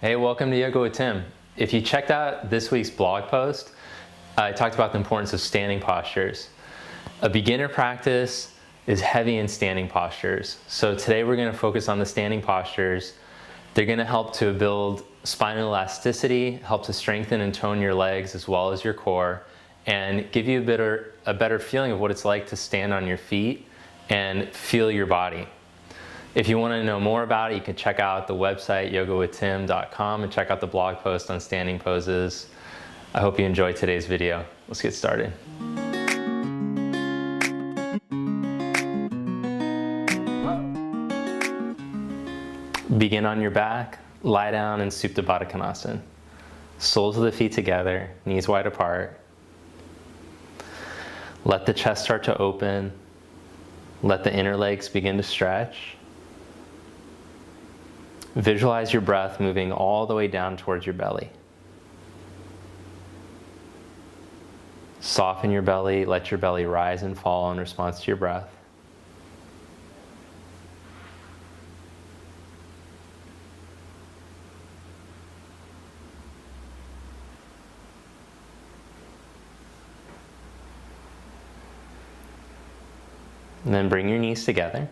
Hey, welcome to Yoga with Tim. If you checked out this week's blog post, I talked about the importance of standing postures. A beginner practice is heavy in standing postures. So today we're going to focus on the standing postures. They're going to help to build spinal elasticity, help to strengthen and tone your legs as well as your core, and give you a better feeling of what it's like to stand on your feet and feel your body. If you want to know more about it, you can check out the website yogawithtim.com and check out the blog post on standing poses. I hope you enjoyed today's video. Let's get started. Begin on your back, lie down in Supta Baddha Konasana. Soles of the feet together, knees wide apart. Let the chest start to open. Let the inner legs begin to stretch. Visualize your breath moving all the way down towards your belly. Soften your belly, let your belly rise and fall in response to your breath. And then bring your knees together.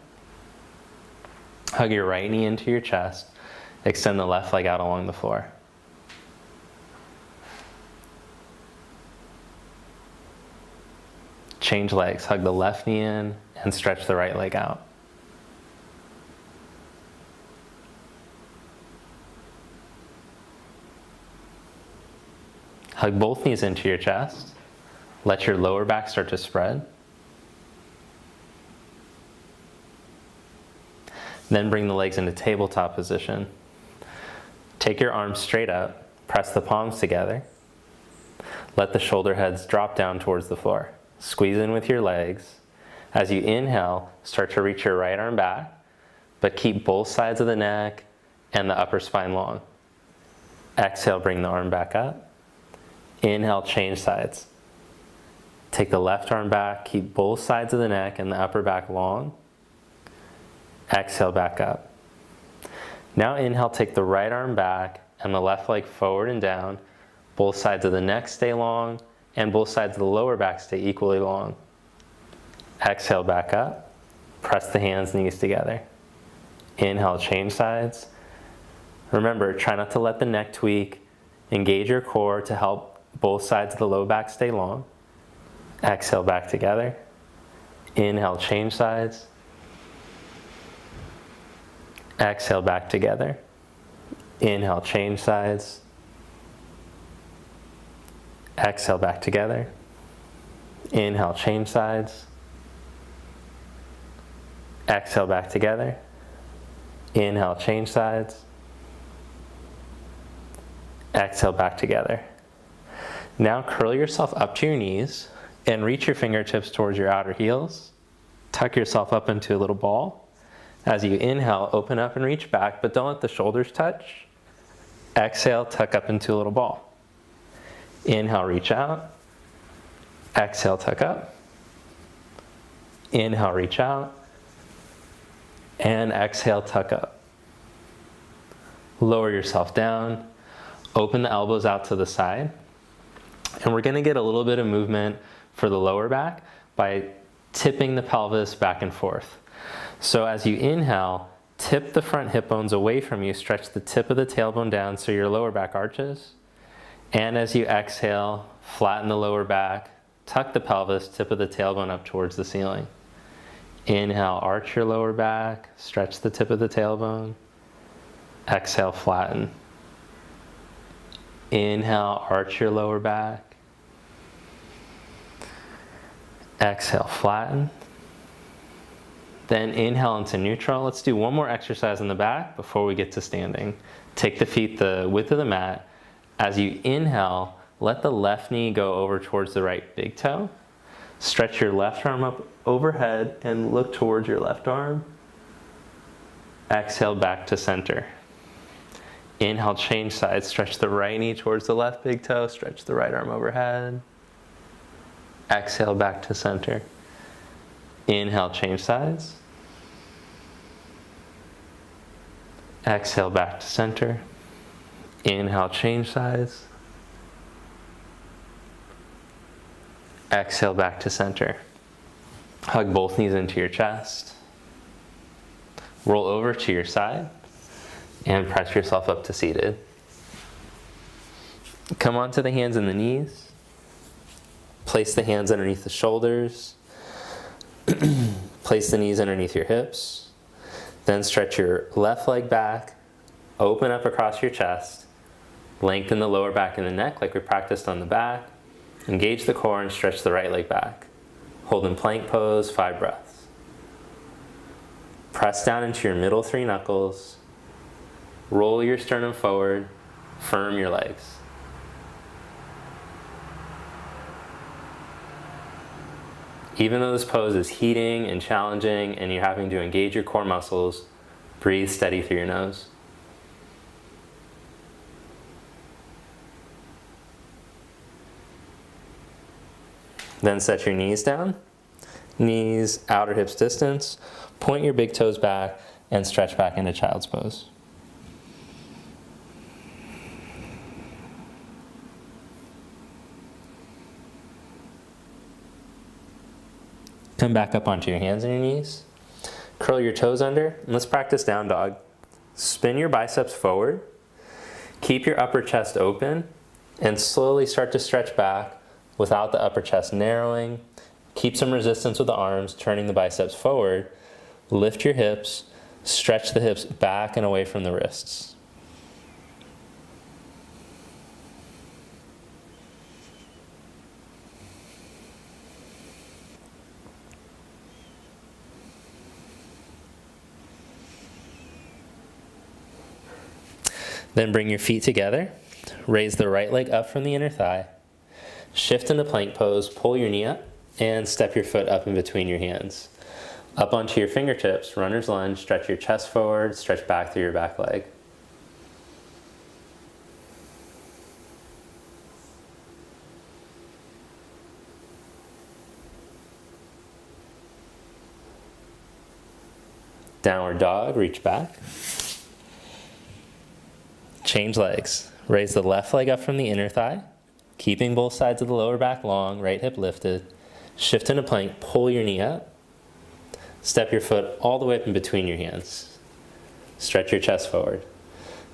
Hug your right knee into your chest. Extend the left leg out along the floor. Change legs. Hug the left knee in and stretch the right leg out. Hug both knees into your chest. Let your lower back start to spread. Then bring the legs into tabletop position. Take your arms straight up, press the palms together. Let the shoulder heads drop down towards the floor. Squeeze in with your legs. As you inhale, start to reach your right arm back, but keep both sides of the neck and the upper spine long. Exhale, bring the arm back up. Inhale, change sides. Take the left arm back, keep both sides of the neck and the upper back long. Exhale, back up. Now inhale, take the right arm back and the left leg forward and down. Both sides of the neck stay long and both sides of the lower back stay equally long. Exhale, back up. Press the hands, knees together. Inhale, change sides. Remember, try not to let the neck tweak. Engage your core to help both sides of the low back stay long. Exhale, back together. Inhale, change sides. Exhale, back together. Inhale, change sides. Exhale, back together. Inhale, change sides. Exhale, back together. Inhale, change sides. Exhale, back together. Now curl yourself up to your knees and reach your fingertips towards your outer heels. Tuck yourself up into a little ball. As you inhale, open up and reach back, but don't let the shoulders touch. Exhale, tuck up into a little ball. Inhale, reach out. Exhale, tuck up. Inhale, reach out. And exhale, tuck up. Lower yourself down. Open the elbows out to the side. And we're going to get a little bit of movement for the lower back by tipping the pelvis back and forth. So as you inhale, tip the front hip bones away from you, stretch the tip of the tailbone down so your lower back arches. And as you exhale, flatten the lower back, tuck the pelvis, tip of the tailbone up towards the ceiling. Inhale, arch your lower back, stretch the tip of the tailbone. Exhale, flatten. Inhale, arch your lower back. Exhale, flatten. Then inhale into neutral. Let's do one more exercise in the back before we get to standing. Take the feet the width of the mat. As you inhale, let the left knee go over towards the right big toe. Stretch your left arm up overhead and look towards your left arm. Exhale, back to center. Inhale, change sides. Stretch the right knee towards the left big toe. Stretch the right arm overhead. Exhale, back to center. Inhale, change sides. Exhale, back to center. Inhale, change sides. Exhale, back to center. Hug both knees into your chest. Roll over to your side and press yourself up to seated. Come onto the hands and the knees. Place the hands underneath the shoulders. Place the knees underneath your hips. Then stretch your left leg back. Open up across your chest. Lengthen the lower back and the neck like we practiced on the back. Engage the core and stretch the right leg back. Hold in plank pose, 5 breaths. Press down into your middle 3 knuckles. Roll your sternum forward. Firm your legs. Even though this pose is heating and challenging and you're having to engage your core muscles, breathe steady through your nose. Then set your knees down, knees outer hips distance, point your big toes back and stretch back into child's pose. Come back up onto your hands and your knees. Curl your toes under, and let's practice down dog. Spin your biceps forward. Keep your upper chest open, and slowly start to stretch back without the upper chest narrowing. Keep some resistance with the arms, turning the biceps forward. Lift your hips, stretch the hips back and away from the wrists. Then bring your feet together. Raise the right leg up from the inner thigh. Shift into plank pose, pull your knee up, and step your foot up in between your hands. Up onto your fingertips, runner's lunge, stretch your chest forward, stretch back through your back leg. Downward dog, reach back. Change legs. Raise the left leg up from the inner thigh, keeping both sides of the lower back long, right hip lifted. Shift into plank, pull your knee up. Step your foot all the way up in between your hands. Stretch your chest forward.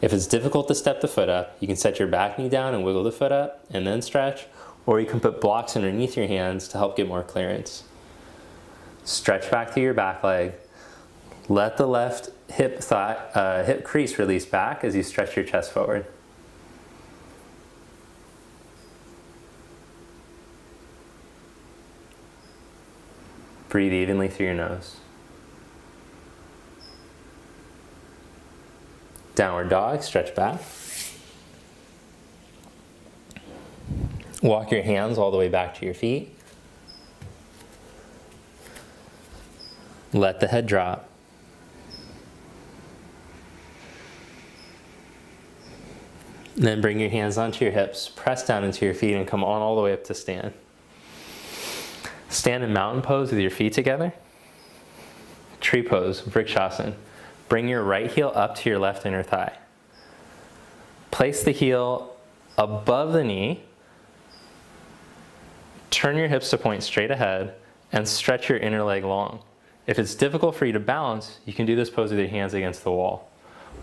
If it's difficult to step the foot up, you can set your back knee down and wiggle the foot up and then stretch, or you can put blocks underneath your hands to help get more clearance. Stretch back through your back leg. Let the left hip crease release back as you stretch your chest forward. Breathe evenly through your nose. Downward dog, stretch back. Walk your hands all the way back to your feet. Let the head drop. Then bring your hands onto your hips, press down into your feet and come on all the way up to stand. Stand in mountain pose with your feet together. Tree pose, Vrikshasana. Bring your right heel up to your left inner thigh. Place the heel above the knee. Turn your hips to point straight ahead and stretch your inner leg long. If it's difficult for you to balance, you can do this pose with your hands against the wall.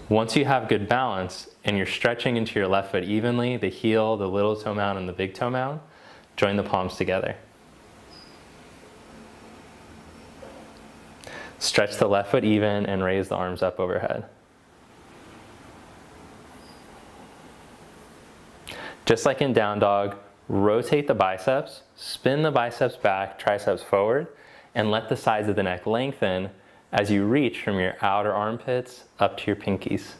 Once you have good balance and you're stretching into your left foot evenly, the heel, the little toe mound, and the big toe mound, join the palms together. Stretch the left foot even and raise the arms up overhead. Just like in down dog, rotate the biceps, spin the biceps back, triceps forward, and let the sides of the neck lengthen as you reach from your outer armpits up to your pinkies.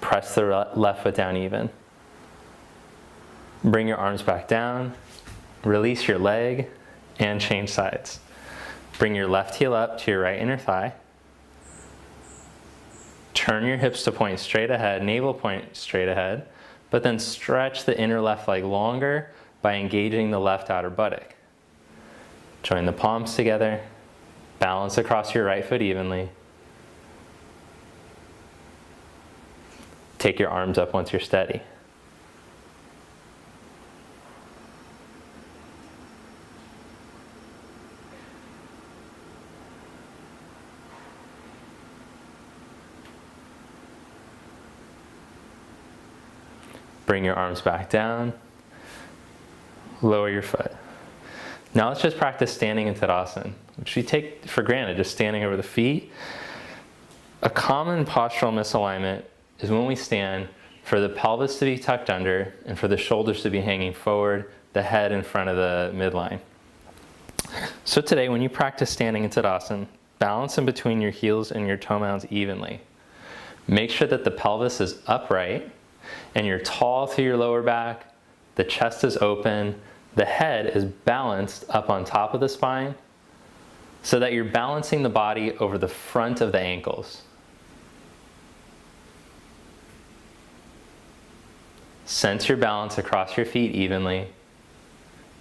Press the left foot down even. Bring your arms back down, release your leg, and change sides. Bring your left heel up to your right inner thigh. Turn your hips to point straight ahead, navel point straight ahead, but then stretch the inner left leg longer by engaging the left outer buttock. Join the palms together. Balance across your right foot evenly. Take your arms up once you're steady. Bring your arms back down. Lower your foot. Now let's just practice standing in Tadasana, which we take for granted, just standing over the feet. A common postural misalignment is when we stand for the pelvis to be tucked under and for the shoulders to be hanging forward, the head in front of the midline. So today, when you practice standing in Tadasana, balance in between your heels and your toe mounds evenly. Make sure that the pelvis is upright and you're tall through your lower back, the chest is open, the head is balanced up on top of the spine so that you're balancing the body over the front of the ankles. Sense your balance across your feet evenly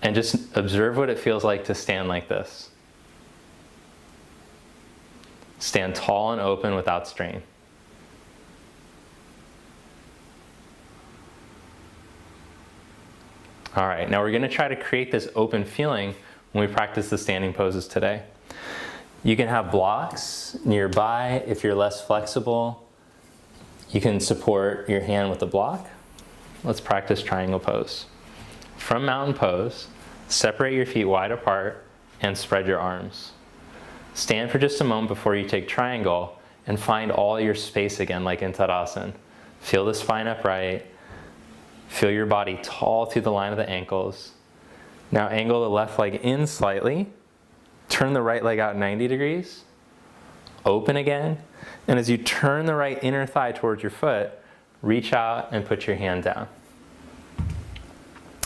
and just observe what it feels like to stand like this. Stand tall and open without strain. All right, now we're going to try to create this open feeling when we practice the standing poses today. You can have blocks nearby. If you're less flexible, you can support your hand with the block. Let's practice triangle pose. From mountain pose, separate your feet wide apart and spread your arms. Stand for just a moment before you take triangle and find all your space again like in Tadasana. Feel the spine upright. Feel your body tall through the line of the ankles. Now angle the left leg in slightly. Turn the right leg out 90 degrees. Open again. And as you turn the right inner thigh towards your foot, reach out and put your hand down.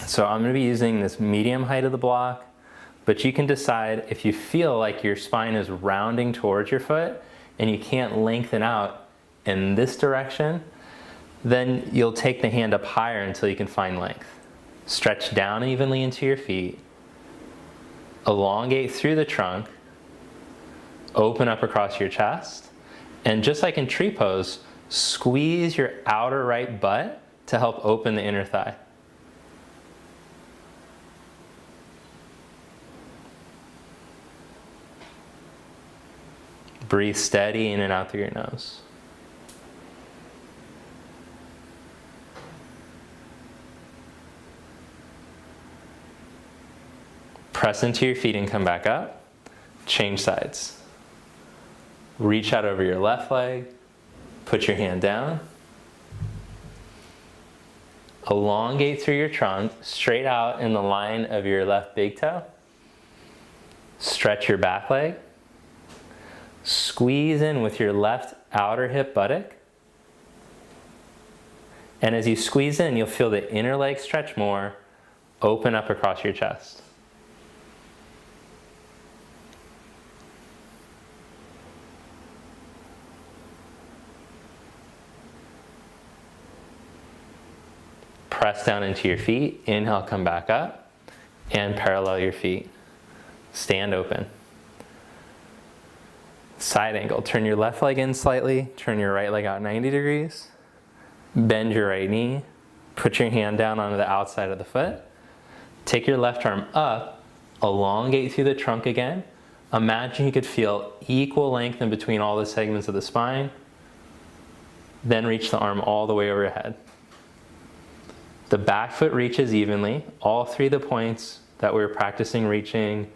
So I'm going to be using this medium height of the block, but you can decide if you feel like your spine is rounding towards your foot and you can't lengthen out in this direction, then you'll take the hand up higher until you can find length. Stretch down evenly into your feet. Elongate through the trunk. Open up across your chest. And just like in tree pose, squeeze your outer right butt to help open the inner thigh. Breathe steady in and out through your nose. Press into your feet and come back up. Change sides. Reach out over your left leg. Put your hand down. Elongate through your trunk, straight out in the line of your left big toe. Stretch your back leg. Squeeze in with your left outer hip buttock. And as you squeeze in, you'll feel the inner leg stretch more. Open up across your chest. Press down into your feet. Inhale, come back up. And parallel your feet. Stand open. Side angle. Turn your left leg in slightly. Turn your right leg out 90 degrees. Bend your right knee. Put your hand down onto the outside of the foot. Take your left arm up. Elongate through the trunk again. Imagine you could feel equal length in between all the segments of the spine. Then reach the arm all the way overhead. The back foot reaches evenly. All three of the points that we were practicing reaching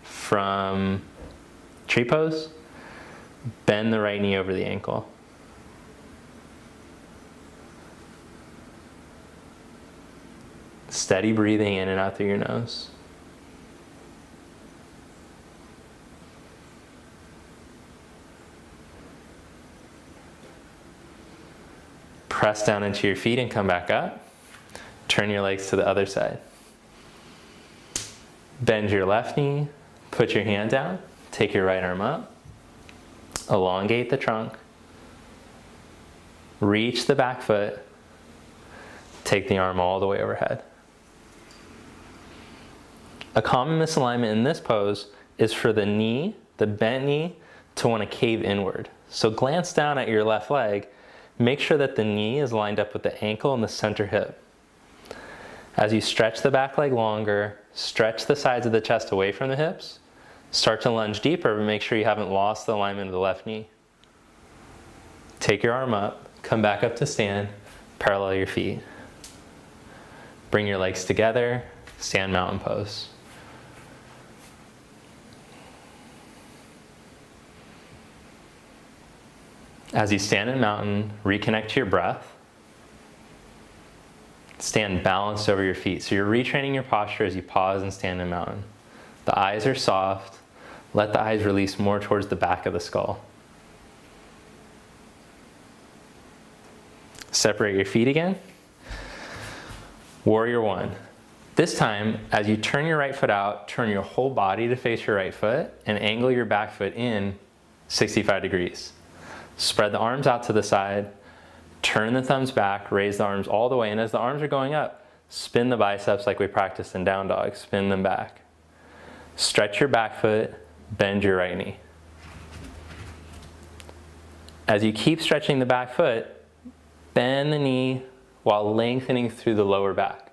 from tree pose. Bend the right knee over the ankle. Steady breathing in and out through your nose. Press down into your feet and come back up. Turn your legs to the other side. Bend your left knee, put your hand down, take your right arm up, elongate the trunk, reach the back foot, take the arm all the way overhead. A common misalignment in this pose is for the knee, the bent knee, to want to cave inward. So glance down at your left leg. make sure that the knee is lined up with the ankle and the center hip. As you stretch the back leg longer, stretch the sides of the chest away from the hips, start to lunge deeper, but make sure you haven't lost the alignment of the left knee. Take your arm up, come back up to stand, parallel your feet. Bring your legs together, stand mountain pose. As you stand in mountain, reconnect to your breath. Stand balanced over your feet. So you're retraining your posture as you pause and stand in mountain. The eyes are soft. Let the eyes release more towards the back of the skull. Separate your feet again. Warrior one. This time, as you turn your right foot out, turn your whole body to face your right foot and angle your back foot in 65 degrees. Spread the arms out to the side, turn the thumbs back, raise the arms all the way, and as the arms are going up, spin the biceps like we practiced in down dog, spin them back. Stretch your back foot, bend your right knee. As you keep stretching the back foot, bend the knee while lengthening through the lower back.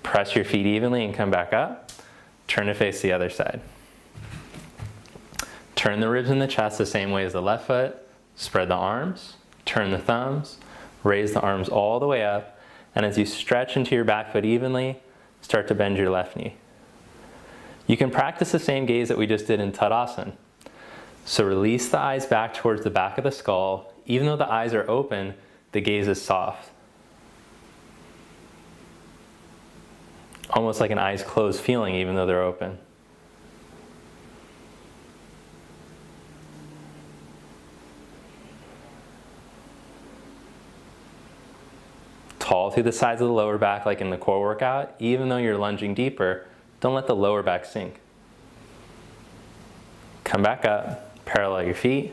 Press your feet evenly and come back up. Turn to face the other side. Turn the ribs in the chest the same way as the left foot. Spread the arms, turn the thumbs, raise the arms all the way up, and as you stretch into your back foot evenly, start to bend your left knee. You can practice the same gaze that we just did in Tadasana. So release the eyes back towards the back of the skull. Even though the eyes are open, the gaze is soft. Almost like an eyes closed feeling even though they're open. Tall through the sides of the lower back like in the core workout. Even though you're lunging deeper, don't let the lower back sink. Come back up, parallel your feet.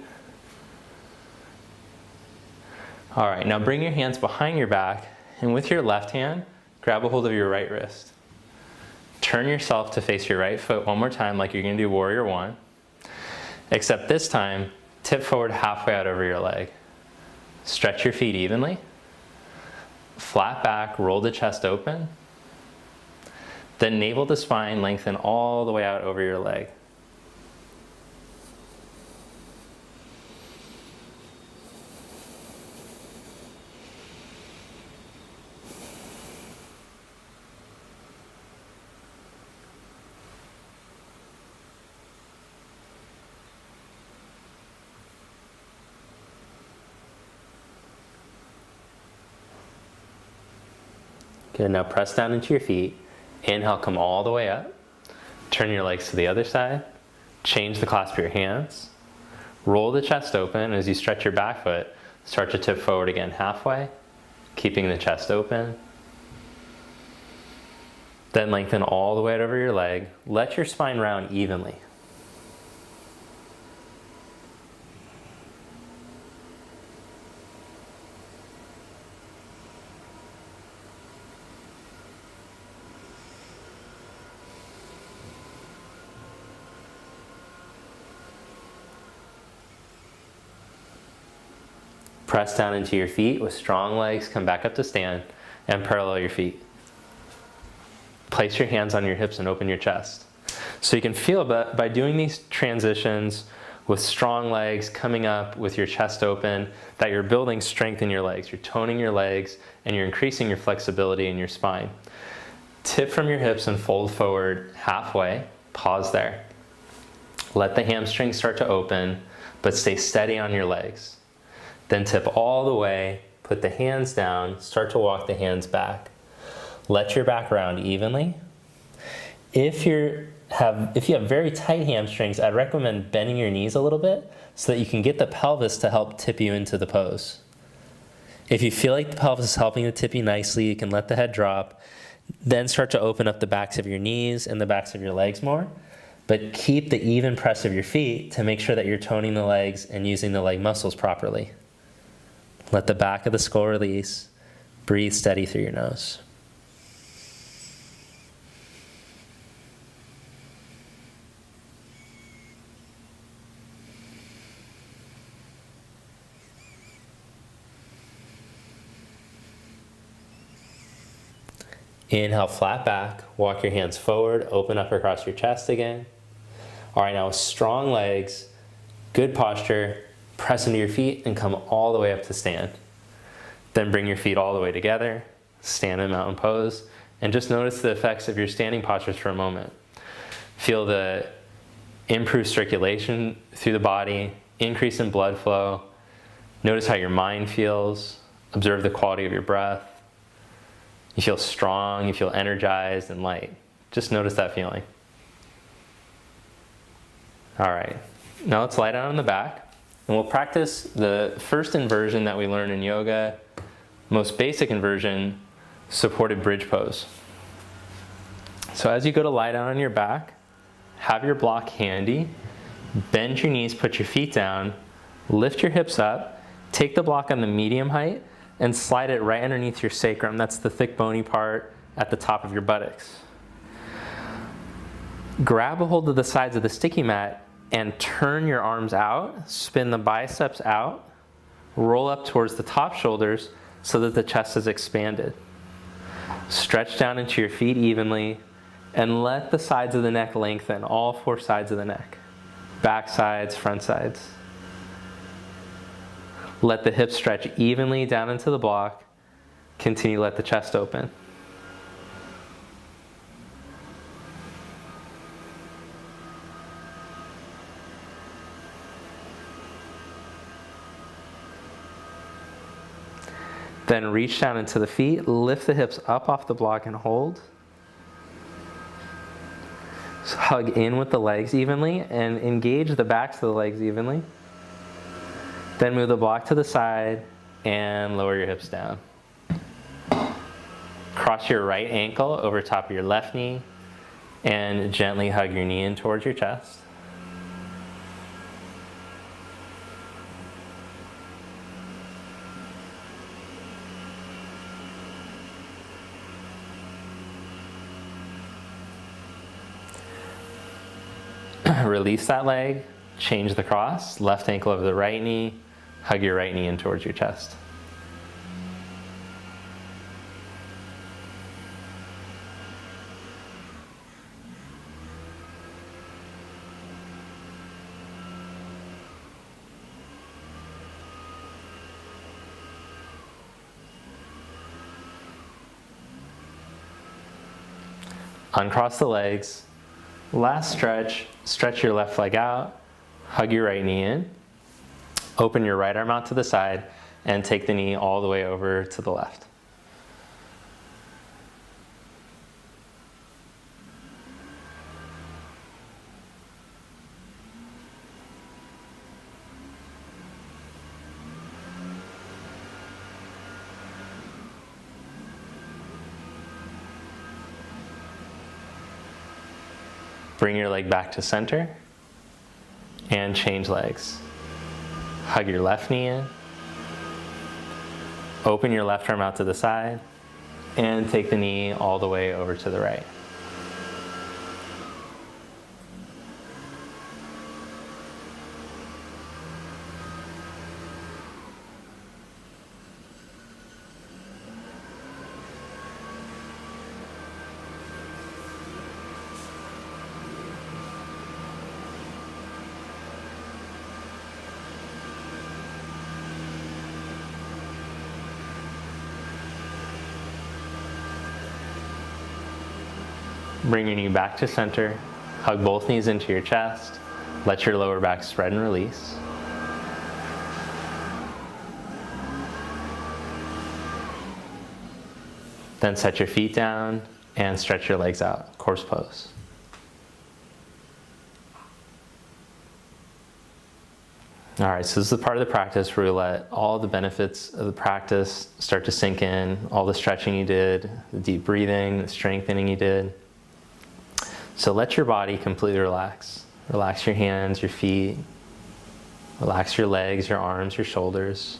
All right, now bring your hands behind your back and with your left hand, grab a hold of your right wrist. Turn yourself to face your right foot one more time like you're gonna do warrior one. Except this time, tip forward halfway out over your leg. Stretch your feet evenly. Flat back, roll the chest open. Then navel to spine, lengthen all the way out over your leg. Good, now press down into your feet. Inhale, come all the way up. Turn your legs to the other side. Change the clasp of your hands. Roll the chest open. As you stretch your back foot, start to tip forward again halfway, keeping the chest open. Then lengthen all the way out over your leg. Let your spine round evenly. Press down into your feet with strong legs, come back up to stand and parallel your feet. Place your hands on your hips and open your chest. So you can feel that by doing these transitions with strong legs coming up with your chest open, that you're building strength in your legs, you're toning your legs, and you're increasing your flexibility in your spine. Tip from your hips and fold forward halfway, pause there. Let the hamstrings start to open, but stay steady on your legs. Then tip all the way, put the hands down, start to walk the hands back. Let your back round evenly. If you have very tight hamstrings, I'd recommend bending your knees a little bit so that you can get the pelvis to help tip you into the pose. If you feel like the pelvis is helping to tip you nicely, you can let the head drop. Then start to open up the backs of your knees and the backs of your legs more. But keep the even press of your feet to make sure that you're toning the legs and using the leg muscles properly. Let the back of the skull release. Breathe steady through your nose. Inhale, flat back, walk your hands forward, open up across your chest again. All right, now strong legs, good posture, press into your feet and come all the way up to stand. Then bring your feet all the way together, stand in mountain pose, and just notice the effects of your standing postures for a moment. Feel the improved circulation through the body, increase in blood flow. Notice how your mind feels. Observe the quality of your breath. You feel strong, you feel energized and light. Just notice that feeling. All right, now let's lie down on the back and we'll practice the first inversion that we learn in yoga, most basic inversion, supported bridge pose. So as you go to lie down on your back, have your block handy, bend your knees, put your feet down, lift your hips up, take the block on the medium height, and slide it right underneath your sacrum. That's the thick bony part at the top of your buttocks. Grab a hold of the sides of the sticky mat and turn your arms out, spin the biceps out, roll up towards the top shoulders so that the chest is expanded. Stretch down into your feet evenly and let the sides of the neck lengthen, all four sides of the neck. Back sides, front sides. Let the hips stretch evenly down into the block. Continue to let the chest open. Then reach down into the feet, lift the hips up off the block and hold. So hug in with the legs evenly and engage the backs of the legs evenly. Then move the block to the side and lower your hips down. Cross your right ankle over top of your left knee and gently hug your knee in towards your chest. Release that leg, change the cross, left ankle over the right knee, hug your right knee in towards your chest. Uncross the legs. Last stretch, stretch your left leg out, hug your right knee in, open your right arm out to the side, and take the knee all the way over to the left. Bring your leg back to center and change legs. Hug your left knee in. Open your left arm out to the side and take the knee all the way over to the right. Bring your knee back to center, hug both knees into your chest, let your lower back spread and release. Then set your feet down and stretch your legs out, corpse pose. All right, so this is the part of the practice where we let all the benefits of the practice start to sink in, all the stretching you did, the deep breathing, the strengthening you did. So let your body completely relax. Relax your hands, your feet. Relax your legs, your arms, your shoulders.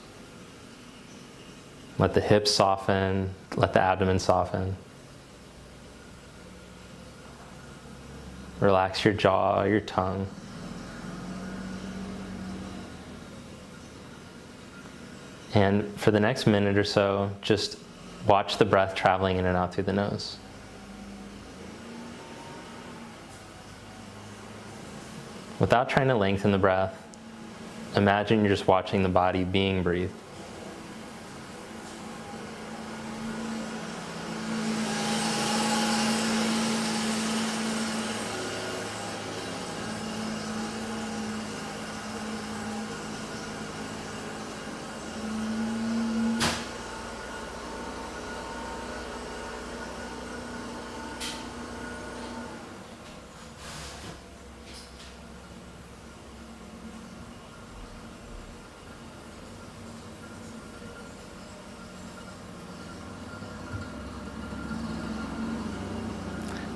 Let the hips soften, let the abdomen soften. Relax your jaw, your tongue. And for the next minute or so, just watch the breath traveling in and out through the nose. Without trying to lengthen the breath, imagine you're just watching the body being breathed.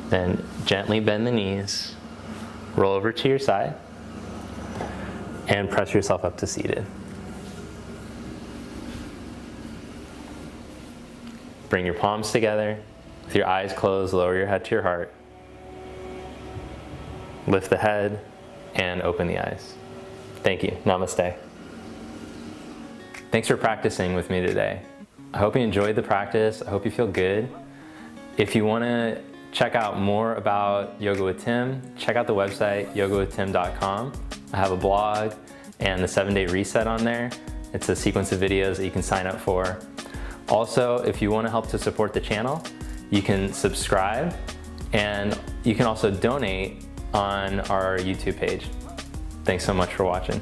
Then gently bend the knees, roll over to your side, and press yourself up to seated. Bring your palms together. With your eyes closed, lower your head to your heart. Lift the head and open the eyes. Thank you. Namaste. Thanks for practicing with me today. I hope you enjoyed the practice. I hope you feel good. If you want to check out more about Yoga with Tim, check out the website yogawithtim.com. I have a blog and the 7-day reset on there. It's a sequence of videos that you can sign up for. Also, if you want to help to support the channel, you can subscribe and you can also donate on our YouTube page. Thanks so much for watching.